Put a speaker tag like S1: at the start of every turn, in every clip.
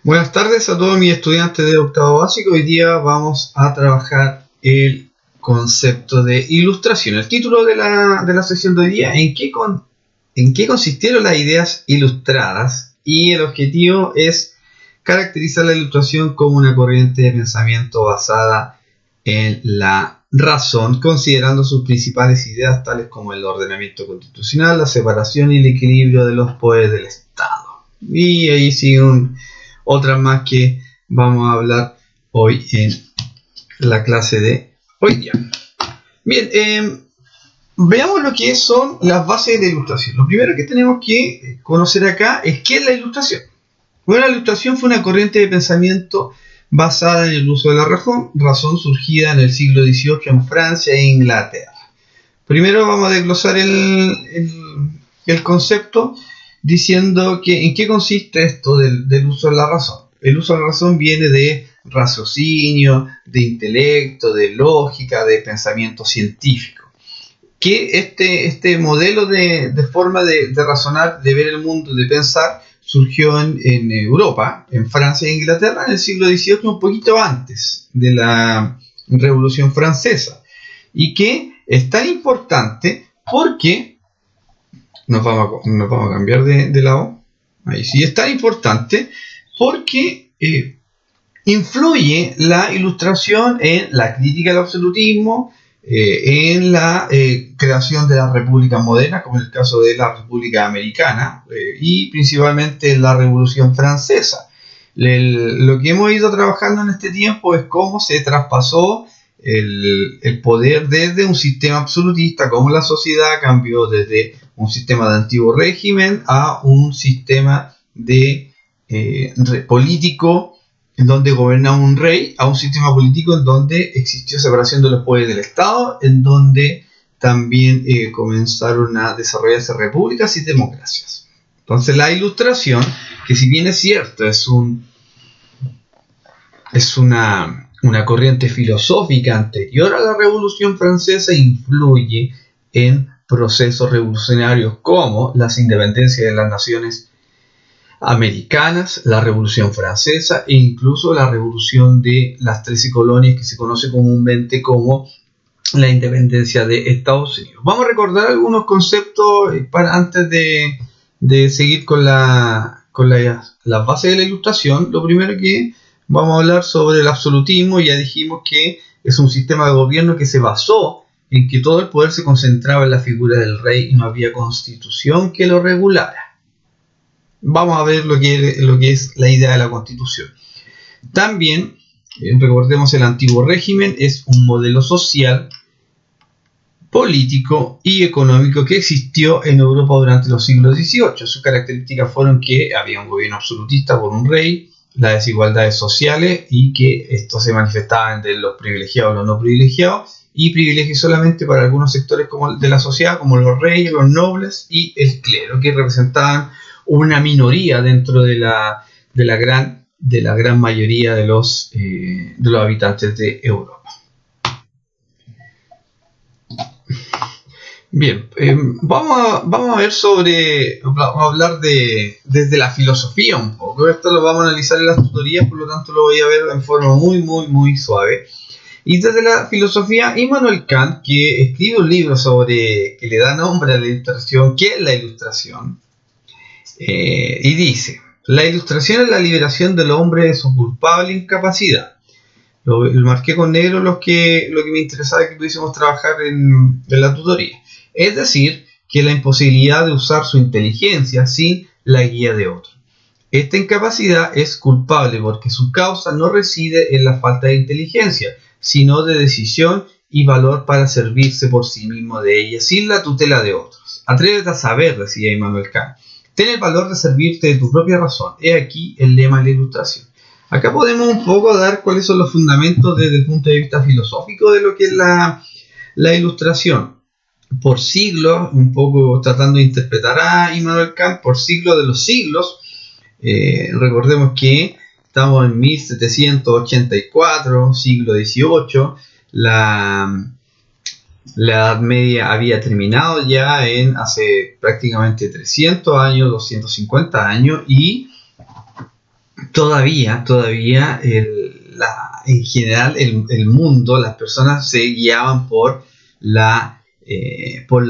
S1: Buenas tardes a todos mis estudiantes de octavo básico. Hoy día vamos a trabajar el concepto de ilustración. El título de la sesión de hoy día, ¿en qué consistieron las ideas ilustradas? Y el objetivo es caracterizar la ilustración como una corriente de pensamiento basada en la razón, considerando sus principales ideas tales como el ordenamiento constitucional, la separación y el equilibrio de los poderes del Estado. Y ahí sigue otras más que vamos a hablar hoy en la clase de hoy día. Bien, veamos lo que son las bases de la ilustración. Lo primero que tenemos que conocer acá es qué es la ilustración. Bueno, la ilustración fue una corriente de pensamiento basada en el uso de la razón surgida en el siglo XVIII en Francia e Inglaterra. Primero vamos a desglosar el concepto diciendo que en qué consiste esto del uso de la razón. El uso de la razón viene de raciocinio, de intelecto, de lógica, de pensamiento científico. Que este modelo de forma de razonar, de ver el mundo, de pensar, surgió en Europa, en Francia e Inglaterra, en el siglo XVIII, un poquito antes de la Revolución Francesa. Y que es tan importante porque nos vamos a cambiar de lado. Ahí sí, es tan importante porque influye la ilustración en la crítica al absolutismo, en la creación de las repúblicas modernas, como en el caso de la República Americana, y principalmente en la Revolución Francesa. Lo que hemos ido trabajando en este tiempo es cómo se traspasó el poder desde un sistema absolutista, cómo la sociedad cambió desde un sistema de antiguo régimen a un sistema de político en donde gobernaba un rey, a un sistema político en donde existió separación de los poderes del Estado, en donde también comenzaron a desarrollarse repúblicas y democracias. Entonces la ilustración, que si bien es cierto, es una corriente filosófica anterior a la Revolución Francesa, influye en procesos revolucionarios como las independencias de las naciones americanas, la Revolución Francesa e incluso la revolución de las 13 colonias que se conoce comúnmente como la independencia de Estados Unidos. Vamos a recordar algunos conceptos antes de seguir con las bases de la ilustración. Lo primero que vamos a hablar sobre el absolutismo. Ya dijimos que es un sistema de gobierno que se basó en que todo el poder se concentraba en la figura del rey y no había constitución que lo regulara. Vamos a ver lo que es la idea de la constitución. También, recordemos, el antiguo régimen es un modelo social, político y económico que existió en Europa durante los siglos XVIII. Sus características fueron que había un gobierno absolutista por un rey, las desigualdades sociales y que esto se manifestaba entre los privilegiados y los no privilegiados, y privilegios solamente para algunos sectores de la sociedad, como los reyes, los nobles y el clero, que representaban una minoría dentro de la gran mayoría de los habitantes de Europa. Bien, vamos a ver vamos a hablar desde la filosofía un poco. Esto lo vamos a analizar en las tutorías, por lo tanto lo voy a ver en forma muy, muy, muy suave. Y desde la filosofía, Immanuel Kant, que escribe un libro que le da nombre a la ilustración, ¿qué es la ilustración? Y dice: la ilustración es la liberación del hombre de su culpable incapacidad. Lo marqué con negro lo que me interesaba que pudiésemos trabajar en la tutoría. Es decir, que la imposibilidad de usar su inteligencia sin la guía de otro. Esta incapacidad es culpable porque su causa no reside en la falta de inteligencia, sino de decisión y valor para servirse por sí mismo de ella, sin la tutela de otros. Atrévete a saber, decía Immanuel Kant. Ten el valor de servirte de tu propia razón. He aquí el lema de la ilustración. Acá podemos un poco dar cuáles son los fundamentos desde el punto de vista filosófico de lo que es la ilustración. Por siglos, un poco tratando de interpretar a Immanuel Kant, por siglos de los siglos, recordemos que estamos en 1784, siglo XVIII, la Edad Media había terminado ya hace prácticamente 300 años, 250 años, y todavía en general el mundo, las personas se guiaban por la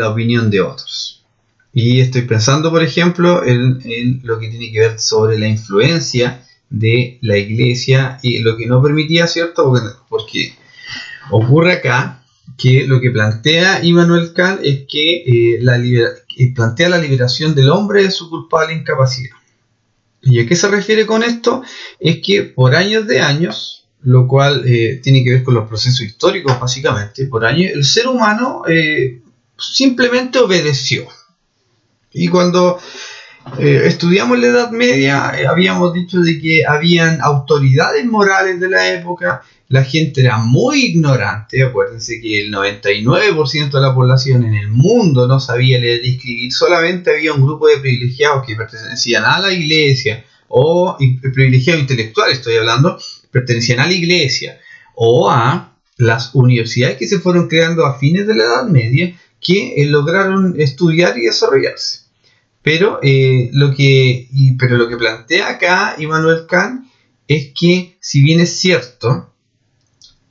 S1: opinión de otros. Y estoy pensando, por ejemplo, en lo que tiene que ver sobre la influencia de la iglesia y lo que no permitía, ¿cierto? Porque ocurre acá que lo que plantea Immanuel Kant es que plantea la liberación del hombre de su culpable incapacidad. ¿Y a qué se refiere con esto? Es que por años de años, lo cual tiene que ver con los procesos históricos básicamente, por años el ser humano simplemente obedeció. Y cuando estudiamos la Edad Media, habíamos dicho de que habían autoridades morales de la época, la gente era muy ignorante, acuérdense que el 99% de la población en el mundo no sabía leer y escribir, solamente había un grupo de privilegiados que pertenecían a la iglesia, o privilegiados intelectuales estoy hablando, pertenecían a la iglesia, o a las universidades que se fueron creando a fines de la Edad Media, que lograron estudiar y desarrollarse. Pero lo que plantea acá Immanuel Kant es que, si bien es cierto,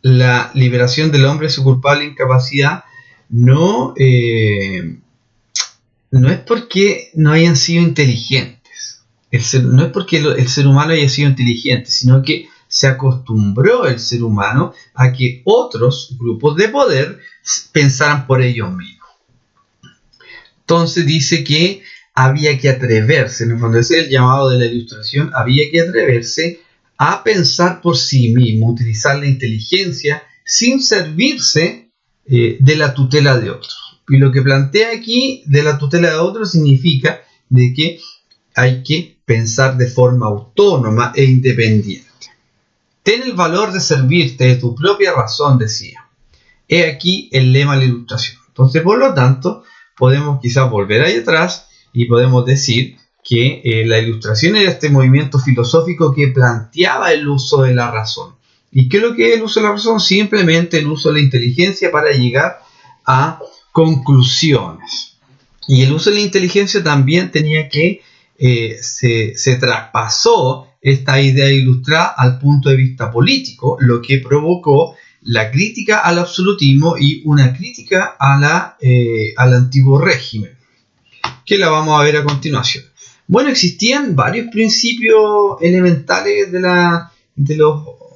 S1: la liberación del hombre de su culpable incapacidad no es porque no hayan sido inteligentes. No es porque el ser humano haya sido inteligente, sino que se acostumbró el ser humano a que otros grupos de poder pensaran por ellos mismos. Entonces dice que había que atreverse, en el fondo ese es el llamado de la Ilustración, había que atreverse a pensar por sí mismo, utilizar la inteligencia sin servirse de la tutela de otros. Y lo que plantea aquí de la tutela de otros significa de que hay que pensar de forma autónoma e independiente. Ten el valor de servirte de tu propia razón, decía. He aquí el lema de la Ilustración. Entonces, por lo tanto, podemos quizás volver ahí atrás y podemos decir que la Ilustración era este movimiento filosófico que planteaba el uso de la razón. ¿Y qué es lo que es el uso de la razón? Simplemente el uso de la inteligencia para llegar a conclusiones. Y el uso de la inteligencia también tenía que se traspasó esta idea ilustrada al punto de vista político, lo que provocó la crítica al absolutismo y una crítica al antiguo régimen, que la vamos a ver a continuación. Bueno, existían varios principios elementales de la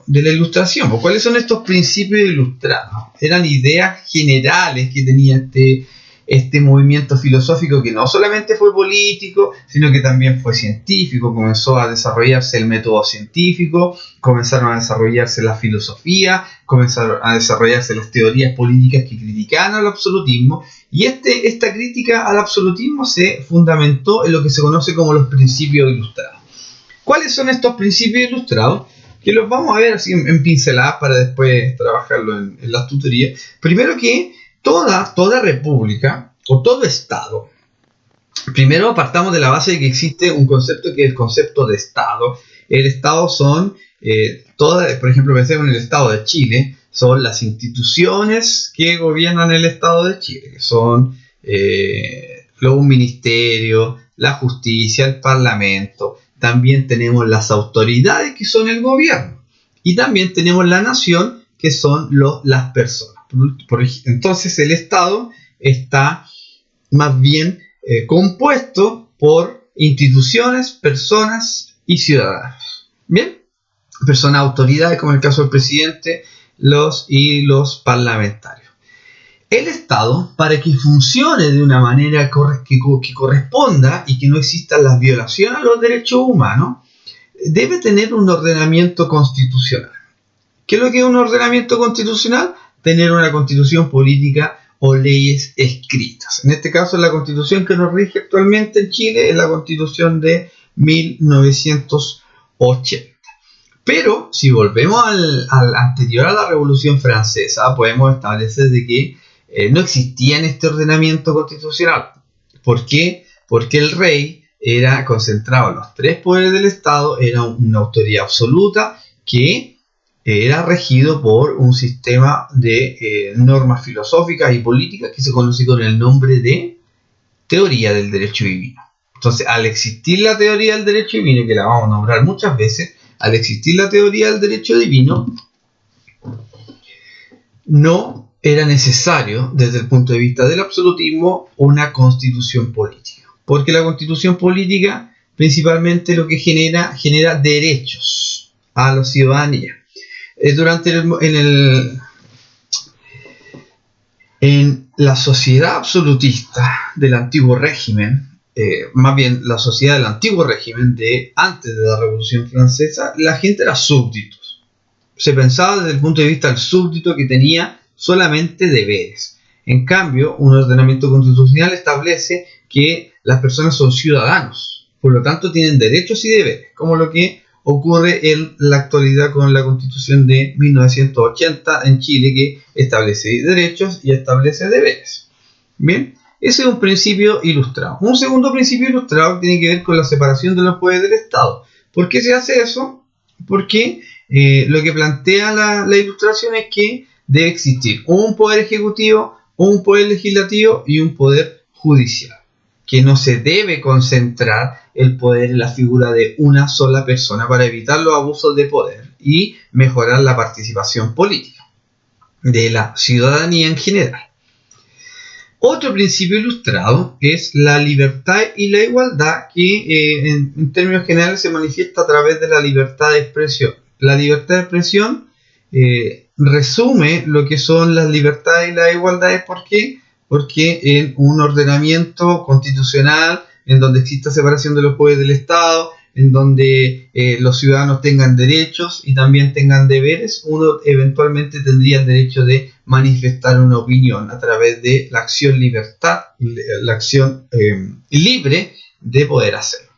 S1: Ilustración. ¿Cuáles son estos principios ilustrados? Eran ideas generales que tenía este movimiento filosófico, que no solamente fue político, sino que también fue científico. Comenzó a desarrollarse el método científico, comenzaron a desarrollarse la filosofía, comenzaron a desarrollarse las teorías políticas que criticaban al absolutismo, y esta crítica al absolutismo se fundamentó en lo que se conoce como los principios ilustrados. ¿Cuáles son estos principios ilustrados? Que los vamos a ver así en pinceladas para después trabajarlo en las tutorías. Primero que toda república o todo estado, primero partamos de la base de que existe un concepto que es el concepto de estado. El estado son por ejemplo, pensemos en el estado de Chile, son las instituciones que gobiernan el estado de Chile, que son un ministerio, la justicia, el parlamento. También tenemos las autoridades, que son el gobierno, y también tenemos la nación, que son las personas. Entonces el Estado está más bien compuesto por instituciones, personas y ciudadanos. Bien, personas, autoridades, como en el caso del presidente, los parlamentarios. El Estado, para que funcione de una manera que corresponda y que no existan las violaciones a los derechos humanos, debe tener un ordenamiento constitucional. ¿Qué es lo que es un ordenamiento constitucional? Tener una constitución política o leyes escritas. En este caso, la constitución que nos rige actualmente en Chile es la constitución de 1980. Pero, si volvemos al anterior a la Revolución Francesa, podemos establecer de que no existía en este ordenamiento constitucional. ¿Por qué? Porque el rey era concentrado en los tres poderes del Estado, era una autoridad absoluta que era regido por un sistema de normas filosóficas y políticas que se conoce con el nombre de teoría del derecho divino. Entonces, al existir la teoría del derecho divino, que la vamos a nombrar muchas veces, al existir la teoría del derecho divino, no era necesario, desde el punto de vista del absolutismo, una constitución política. Porque la constitución política principalmente lo que genera derechos a la ciudadanía. En la sociedad absolutista del antiguo régimen, más bien la sociedad del antiguo régimen de antes de la Revolución Francesa, la gente era súbditos. Se pensaba desde el punto de vista del súbdito que tenía solamente deberes. En cambio, un ordenamiento constitucional establece que las personas son ciudadanos, por lo tanto tienen derechos y deberes, como lo que ocurre en la actualidad con la Constitución de 1980 en Chile, que establece derechos y establece deberes. Bien, ese es un principio ilustrado. Un segundo principio ilustrado tiene que ver con la separación de los poderes del Estado. ¿Por qué se hace eso? Porque lo que plantea la ilustración es que debe existir un poder ejecutivo, un poder legislativo y un poder judicial, que no se debe concentrar el poder en la figura de una sola persona para evitar los abusos de poder y mejorar la participación política de la ciudadanía en general. Otro principio ilustrado es la libertad y la igualdad, que en términos generales se manifiesta a través de la libertad de expresión. La libertad de expresión resume lo que son las libertades y las igualdades. ¿Por qué? Porque en un ordenamiento constitucional, en donde exista separación de los poderes del Estado, en donde los ciudadanos tengan derechos y también tengan deberes, uno eventualmente tendría el derecho de manifestar una opinión a través de la acción la acción libre de poder hacerlo.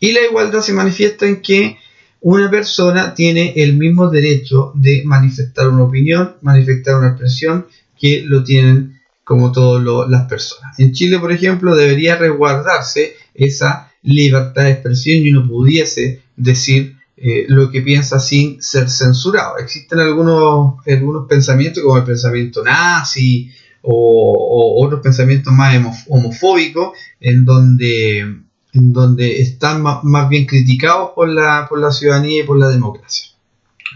S1: Y la igualdad se manifiesta en que una persona tiene el mismo derecho de manifestar una opinión, manifestar una expresión, que lo tienen como todas las personas. En Chile, por ejemplo, debería resguardarse esa libertad de expresión y uno pudiese decir lo que piensa sin ser censurado. Existen algunos pensamientos, como el pensamiento nazi o otros pensamientos más homofóbicos, en donde están más bien criticados por la ciudadanía y por la democracia.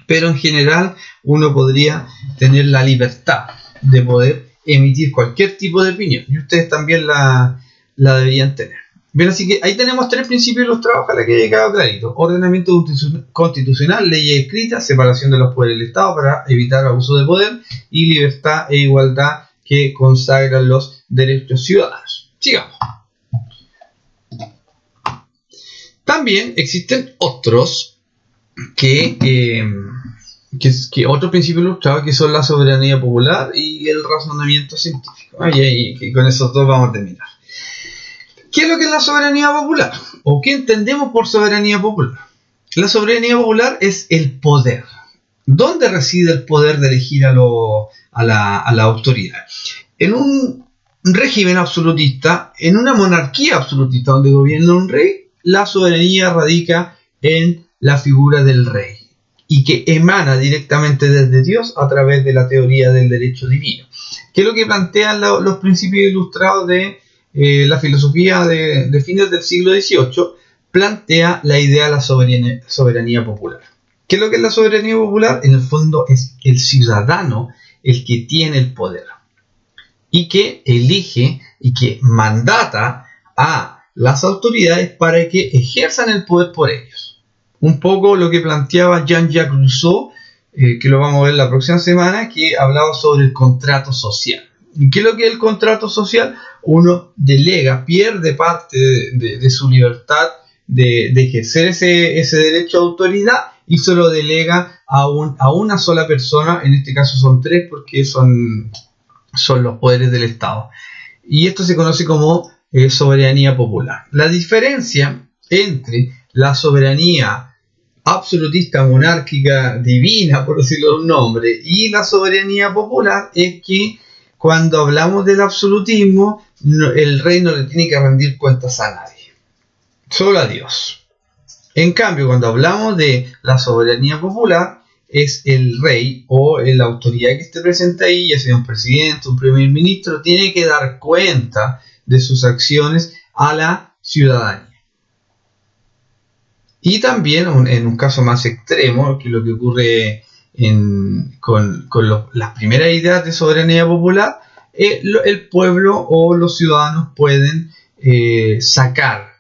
S1: Pero en general uno podría tener la libertad de poder emitir cualquier tipo de opinión, y ustedes también la deberían tener. Bien, así que ahí tenemos 3 principios ilustrados, ojalá que haya quedado clarito: ordenamiento constitucional, leyes escritas, separación de los poderes del Estado para evitar abuso de poder, y libertad e igualdad que consagran los derechos ciudadanos. Sigamos. También existen otros otro principio ilustrado, que son la soberanía popular y el razonamiento científico. Y con esos dos vamos a terminar. ¿Qué es lo que es la soberanía popular? ¿O qué entendemos por soberanía popular? La soberanía popular es el poder. ¿Dónde reside el poder de elegir a la autoridad? En un régimen absolutista, en una monarquía absolutista donde gobierna un rey, la soberanía radica en la figura del rey, y que emana directamente desde Dios a través de la teoría del derecho divino. ¿Qué es lo que plantean los principios ilustrados de la filosofía de fines del siglo XVIII? Plantea la idea de la soberanía popular. ¿Qué es lo que es la soberanía popular? En el fondo es el ciudadano el que tiene el poder y que elige y que mandata a las autoridades para que ejerzan el poder por ellos. Un poco lo que planteaba Jean-Jacques Rousseau, que lo vamos a ver la próxima semana, que hablaba sobre el contrato social. ¿Y qué es lo que es el contrato social? Uno pierde parte de su libertad de ejercer ese derecho a autoridad y se lo delega a una sola persona. En este caso son 3, porque son los poderes del Estado. Y esto se conoce como soberanía popular. La diferencia entre la soberanía absolutista, monárquica, divina, por decirlo de un nombre, y la soberanía popular es que cuando hablamos del absolutismo, el rey no le tiene que rendir cuentas a nadie, solo a Dios. En cambio, cuando hablamos de la soberanía popular, es el rey o la autoridad que esté presente ahí, ya sea un presidente, un primer ministro, tiene que dar cuenta de sus acciones a la ciudadanía. Y también, en un caso más extremo, que lo que ocurre con las primeras ideas de soberanía popular, el pueblo o los ciudadanos pueden sacar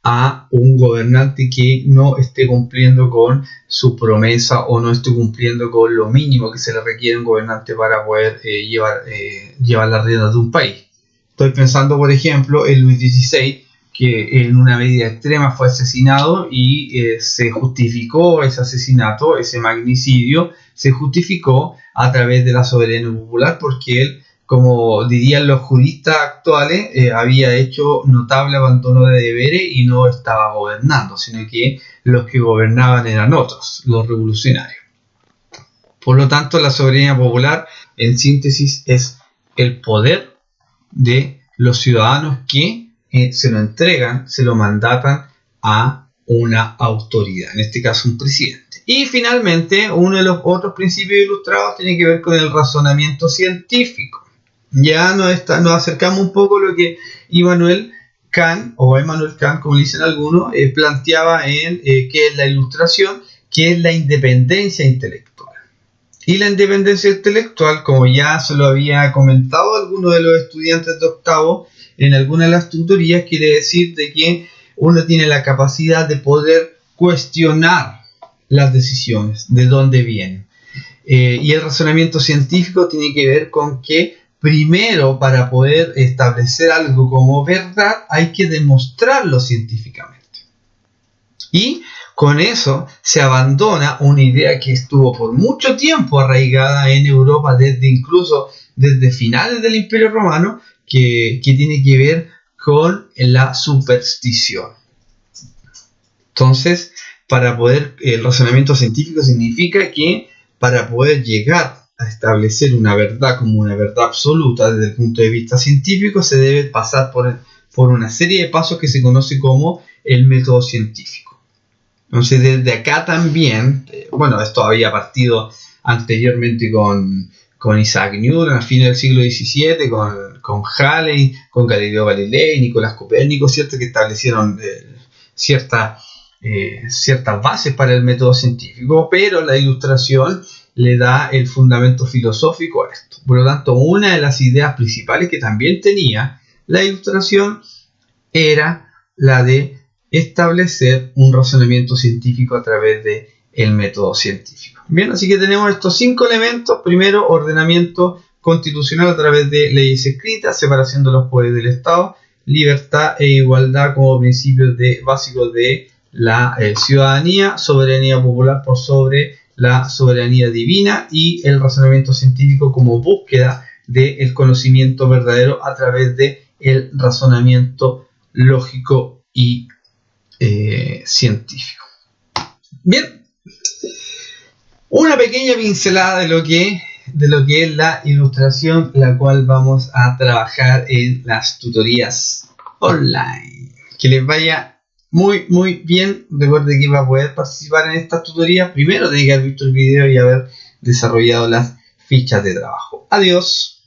S1: a un gobernante que no esté cumpliendo con su promesa o no esté cumpliendo con lo mínimo que se le requiere a un gobernante para poder llevar las riendas de un país. Estoy pensando, por ejemplo, en Luis XVI, que en una medida extrema fue asesinado y se justificó ese asesinato, ese magnicidio, se justificó a través de la soberanía popular porque él, como dirían los juristas actuales, había hecho notable abandono de deberes y no estaba gobernando, sino que los que gobernaban eran otros, los revolucionarios. Por lo tanto, la soberanía popular, en síntesis, es el poder de los ciudadanos que se lo entregan, se lo mandatan a una autoridad, en este caso un presidente. Y finalmente, uno de los otros principios ilustrados tiene que ver con el razonamiento científico. Ya nos acercamos un poco a lo que Immanuel Kant, como le dicen algunos, planteaba en qué es la ilustración, qué es la independencia intelectual. Y la independencia intelectual, como ya se lo había comentado a algunos de los estudiantes de octavo en alguna de las tutorías, quiere decir de que uno tiene la capacidad de poder cuestionar las decisiones, de dónde vienen. Y el razonamiento científico tiene que ver con que primero, para poder establecer algo como verdad, hay que demostrarlo científicamente. Y con eso se abandona una idea que estuvo por mucho tiempo arraigada en Europa, incluso desde finales del Imperio Romano, que tiene que ver con la superstición. Entonces, el razonamiento científico significa que para poder llegar a establecer una verdad como una verdad absoluta desde el punto de vista científico, se debe pasar por una serie de pasos que se conoce como el método científico. Entonces, desde acá también, esto había partido anteriormente con Isaac Newton a fines del siglo XVII, con Halley, con Galileo Galilei, Nicolás Copérnico, ¿cierto? Que establecieron ciertas bases para el método científico, pero la ilustración le da el fundamento filosófico a esto. Por lo tanto, una de las ideas principales que también tenía la ilustración era la de establecer un razonamiento científico a través del método científico. Bien, así que tenemos estos 5 elementos. Primero, ordenamiento constitucional a través de leyes escritas, separación de los poderes del Estado, libertad e igualdad como principios básicos de la ciudadanía, soberanía popular por sobre la soberanía divina y el razonamiento científico como búsqueda del conocimiento verdadero a través del razonamiento lógico y científico. Bien, una pequeña pincelada de lo que es la ilustración, la cual vamos a trabajar en las tutorías online. Que les vaya muy muy bien. Recuerde que para poder participar en estas tutorías, primero tiene que haber visto el video y haber desarrollado las fichas de trabajo. Adiós.